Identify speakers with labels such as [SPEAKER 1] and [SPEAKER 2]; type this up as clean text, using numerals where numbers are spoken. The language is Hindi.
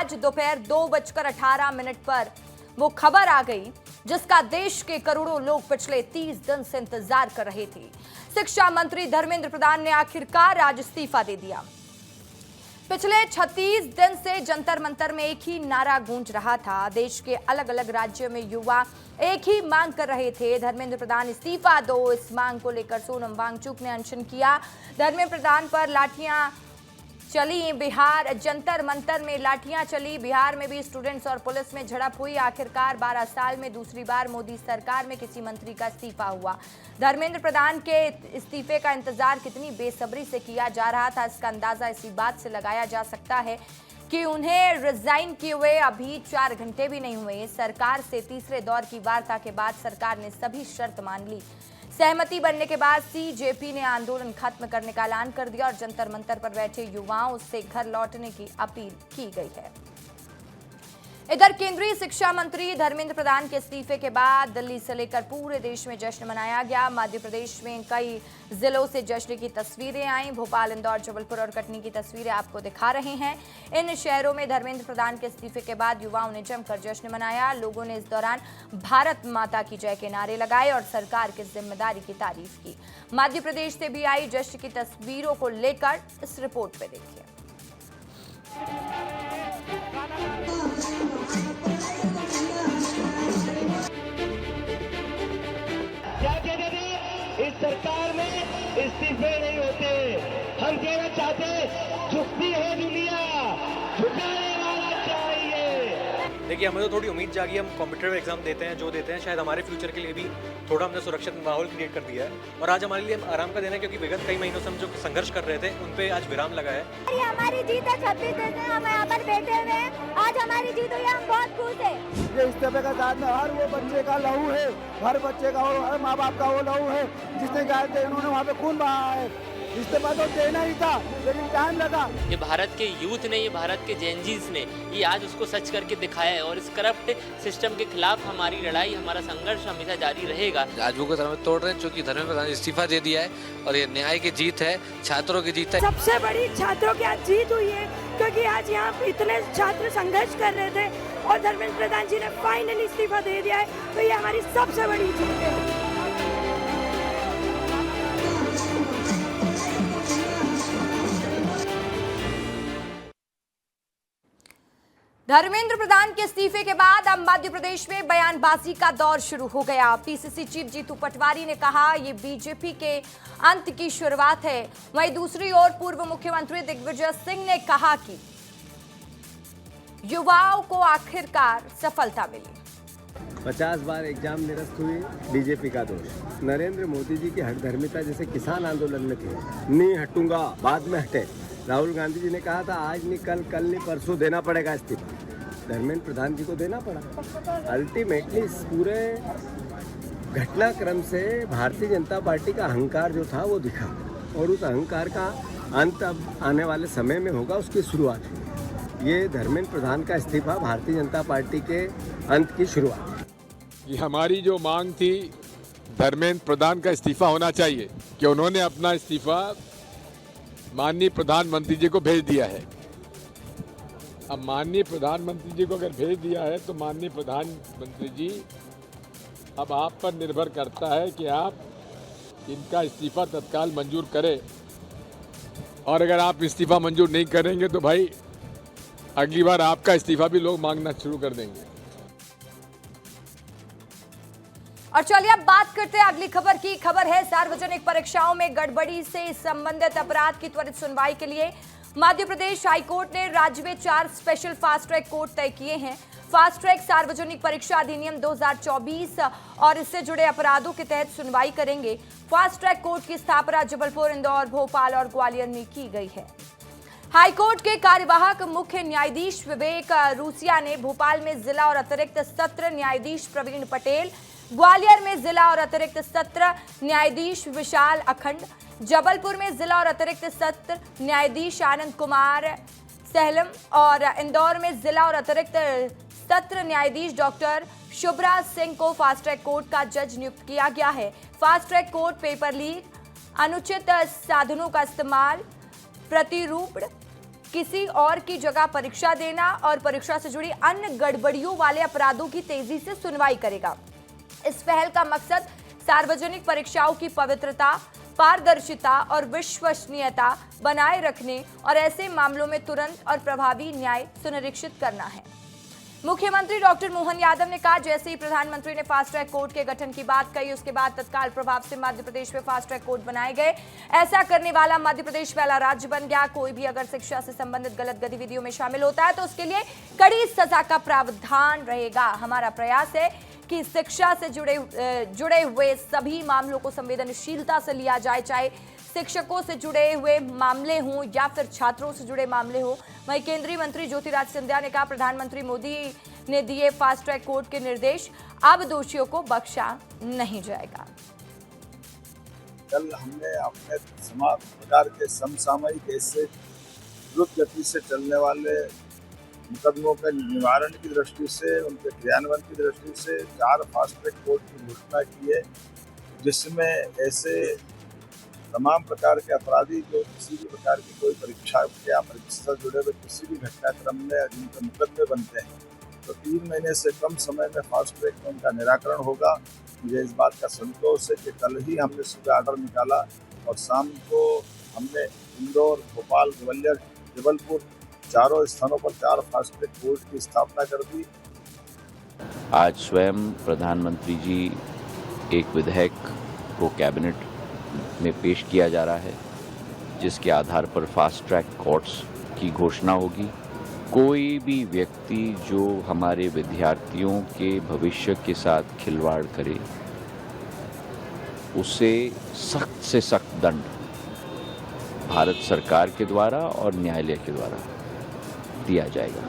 [SPEAKER 1] आज दोपहर 2:18 पर वो खबर आ गई जिसका देश के करोड़ों लोग पिछले 30 दिन से इंतजार कर रहे थे। शिक्षा मंत्री धर्मेंद्र प्रधान ने आखिरकार आज इस्तीफा दे दिया। पिछले 36 दिन से जंतर मंतर में एक ही नारा गूंज रहा था। देश के अलग अलग राज्यों में युवा एक ही मांग कर रहे थे, धर्मेंद्र प्रधान इस्तीफा दो। इस मांग को लेकर सोनम वांगचुक ने अनशन किया। धर्मेंद्र प्रधान पर लाठियां चली, बिहार जंतर मंतर में लाठियां चली। बिहार में भी स्टूडेंट्स और पुलिस में झड़प हुई। आखिरकार 12 साल में दूसरी बार मोदी सरकार में किसी मंत्री का इस्तीफा हुआ। धर्मेंद्र प्रधान के इस्तीफे का इंतजार कितनी बेसब्री से किया जा रहा था, इसका अंदाजा इसी बात से लगाया जा सकता है कि उन्हें रिजाइन किए हुए अभी 4 घंटे भी नहीं हुए। सरकार से तीसरे दौर की वार्ता के बाद सरकार ने सभी शर्त मान ली। सहमति बनने के बाद सीजेपी ने आंदोलन खत्म करने का ऐलान कर दिया और जंतर मंतर पर बैठे युवाओं से घर लौटने की अपील की गई है। इधर केंद्रीय शिक्षा मंत्री धर्मेंद्र प्रधान के इस्तीफे के बाद दिल्ली से लेकर पूरे देश में जश्न मनाया गया। मध्य प्रदेश में कई जिलों से जश्न की तस्वीरें आई। भोपाल, इंदौर, जबलपुर और कटनी की तस्वीरें आपको दिखा रहे हैं। इन शहरों में धर्मेंद्र प्रधान के इस्तीफे के बाद युवाओं ने जमकर जश्न मनाया। लोगों ने इस दौरान भारत माता की जय के नारे लगाए और सरकार की जिम्मेदारी की तारीफ की। मध्य प्रदेश से भी आई जश्न की तस्वीरों को लेकर इस रिपोर्ट में देखिए।
[SPEAKER 2] इस सरकार में इस्तीफे नहीं होते। हम कहना चाहते झुकती है दुनिया, झुकाने वाला चाहिए।
[SPEAKER 3] देखिए, हमें तो थोड़ी उम्मीद जागी। हम कॉम्पिटिटिव एग्जाम देते हैं, जो देते हैं शायद हमारे फ्यूचर के लिए भी थोड़ा हमने सुरक्षित माहौल क्रिएट कर दिया है। और आज हमारे लिए आराम का दिन है क्योंकि विगत कई महीनों से हम जो संघर्ष कर रहे थे उन पे आज विराम लगा है।
[SPEAKER 4] ये हमारी जीत है। 26 दिन से हम यहाँ पर बैठे हुए हैं, आज हमारी जीत हुई है, हम बहुत खुश हैं।
[SPEAKER 5] ये इस्तीफे का साथ में हर वो बच्चे का लहू है, हर बच्चे का और हर माँ बाप का वो लहू है जिसने कहा थे उन्होंने वहाँ पे खून बहा है। इस्तीफा तो देना ही था लेकिन टाइम लगा।
[SPEAKER 6] ये भारत के यूथ ने, ये भारत के जेनजीज ने ये आज उसको सच करके दिखाया है और इस करप्ट सिस्टम के खिलाफ हमारी लड़ाई, हमारा संघर्ष हमेशा जारी रहेगा।
[SPEAKER 7] आज वो को तोड़ रहे हैं क्योंकि धर्मेंद्र प्रधान इस्तीफा दे दिया है और ये न्याय की जीत है, छात्रों की जीत है।
[SPEAKER 8] सबसे बड़ी छात्रों की आज जीत हुई है क्योंकि आज यहाँ इतने छात्र संघर्ष कर रहे थे और धर्मेंद्र प्रधान जी ने फाइनली इस्तीफा दे दिया है, तो ये हमारी सबसे बड़ी जीत है।
[SPEAKER 1] धर्मेंद्र प्रधान के इस्तीफे के बाद अब मध्य प्रदेश में बयानबाजी का दौर शुरू हो गया। पीसीसी चीफ जीतू पटवारी ने कहा ये बीजेपी के अंत की शुरुआत है। वहीं दूसरी ओर पूर्व मुख्यमंत्री दिग्विजय सिंह ने कहा कि युवाओं को आखिरकार सफलता मिली।
[SPEAKER 5] 50 बार एग्जाम निरस्त हुई, बीजेपी का दोष। नरेंद्र मोदी जी की हठधर्मिता जैसे किसान आंदोलन में थी, नहीं हटूंगा, बाद में हटे। राहुल गांधी जी ने कहा था आज नहीं कल, कल नहीं परसों देना पड़ेगा इस्तीफा। धर्मेंद्र प्रधान जी को देना पड़ा। अल्टीमेटली इस पूरे घटनाक्रम से भारतीय जनता पार्टी का अहंकार जो था वो दिखा और उस अहंकार का अंत अब आने वाले समय में होगा, उसकी शुरुआत हुई। ये धर्मेंद्र प्रधान का इस्तीफा भारतीय जनता पार्टी के अंत की शुरुआत है।
[SPEAKER 9] ये हमारी जो मांग थी धर्मेंद्र प्रधान का इस्तीफा होना चाहिए कि उन्होंने अपना इस्तीफा माननीय प्रधानमंत्री जी को भेज दिया है। अब माननीय प्रधानमंत्री जी को अगर भेज दिया है तो माननीय प्रधानमंत्री जी अब आप पर निर्भर करता है कि आप इनका इस्तीफा तत्काल मंजूर करें। और अगर आप इस्तीफा मंजूर नहीं करेंगे तो भाई अगली बार आपका इस्तीफा भी लोग मांगना शुरू कर देंगे।
[SPEAKER 1] और चलिए अब बात करते हैं अगली खबर की। खबर है सार्वजनिक परीक्षाओं में गड़बड़ी से संबंधित अपराध की त्वरित सुनवाई के लिए मध्य प्रदेश हाईकोर्ट ने राज्य में 4 स्पेशल फास्ट ट्रैक कोर्ट तय किए हैं। फास्ट ट्रैक सार्वजनिक परीक्षा अधिनियम 2024 और इससे जुड़े अपराधों के तहत सुनवाई करेंगे। फास्ट ट्रैक कोर्ट की स्थापना जबलपुर, इंदौर, भोपाल और ग्वालियर में की गई है। हाईकोर्ट के कार्यवाहक मुख्य न्यायाधीश विवेक रूसिया ने भोपाल में जिला और अतिरिक्त सत्र न्यायाधीश प्रवीण पटेल, ग्वालियर में जिला और अतिरिक्त सत्र न्यायाधीश विशाल अखंड, जबलपुर में जिला और अतिरिक्त सत्र न्यायाधीश आनंद कुमार सहलम और इंदौर में जिला और अतिरिक्त सत्र न्यायाधीश डॉक्टर शुभराज सिंह को फास्ट ट्रैक कोर्ट का जज नियुक्त किया गया है। Fast track court paper leak, अनुचित साधनों का इस्तेमाल, प्रतिरूप किसी और की जगह परीक्षा देना और परीक्षा से जुड़ी अन्य गड़बड़ियों वाले अपराधों की तेजी से सुनवाई करेगा। इस पहल का मकसद सार्वजनिक परीक्षाओं की पवित्रता, पारदर्शिता और विश्वसनीयता बनाए रखने और ऐसे मामलों में तुरंत और प्रभावी न्याय सुनिश्चित करना है। मुख्यमंत्री डॉक्टर मोहन यादव ने कहा, जैसे ही प्रधानमंत्री ने फास्ट ट्रैक कोर्ट के गठन की बात कही, उसके बाद तत्काल प्रभाव से मध्य प्रदेश में फास्ट ट्रैक कोर्ट बनाए गए। ऐसा करने वाला मध्य प्रदेश पहला राज्य बन गया। कोई भी अगर शिक्षा से संबंधित गलत गतिविधियों में शामिल होता है तो उसके लिए कड़ी सजा का प्रावधान रहेगा। हमारा प्रयास है कि शिक्षा से जुड़े हुए सभी मामलों को संवेदनशीलता से लिया जाए, चाहे शिक्षकों से जुड़े हुए मामले हों या फिर छात्रों से जुड़े मामले हों। वहीं केंद्रीय मंत्री ज्योतिरादित्य सिंधिया ने कहा, प्रधानमंत्री मोदी ने दिए फास्ट ट्रैक कोर्ट के निर्देश, अब दोषियों को बख्शा नहीं जाएगा।
[SPEAKER 10] कल हमने अपने प्रकार के समसामयिक ऐसे द्रुत गति से चलने वाले मुकदमों के निवारण की दृष्टि से, उनके क्रियान्वयन की दृष्टि से 4 फास्ट ट्रैक कोर्ट की घोषणा की है, जिसमें ऐसे तमाम प्रकार के अपराधी जो किसी भी प्रकार की कोई परीक्षा या परीक्षा से जुड़े हुए किसी भी घटनाक्रम में जिनके मुकदमे बनते हैं तो 3 महीने से कम समय में फास्ट ट्रैक में उनका निराकरण होगा। मुझे इस बात का संतोष है कि कल ही हमने सुबह ऑर्डर निकाला और शाम को हमने इंदौर, भोपाल, ग्वालियर, जबलपुर 4 स्थानों पर 4 फास्ट ट्रैक कोर्ट की स्थापना कर दी।
[SPEAKER 11] आज स्वयं प्रधानमंत्री जी एक विधेयक को कैबिनेट में पेश किया जा रहा है, जिसके आधार पर फास्ट ट्रैक कोर्ट्स की घोषणा होगी। कोई भी व्यक्ति जो हमारे विद्यार्थियों के भविष्य के साथ खिलवाड़ करे, उसे सख्त से सख्त दंड भारत सरकार के द्वारा और न्यायालय के द्वारा दिया जाएगा।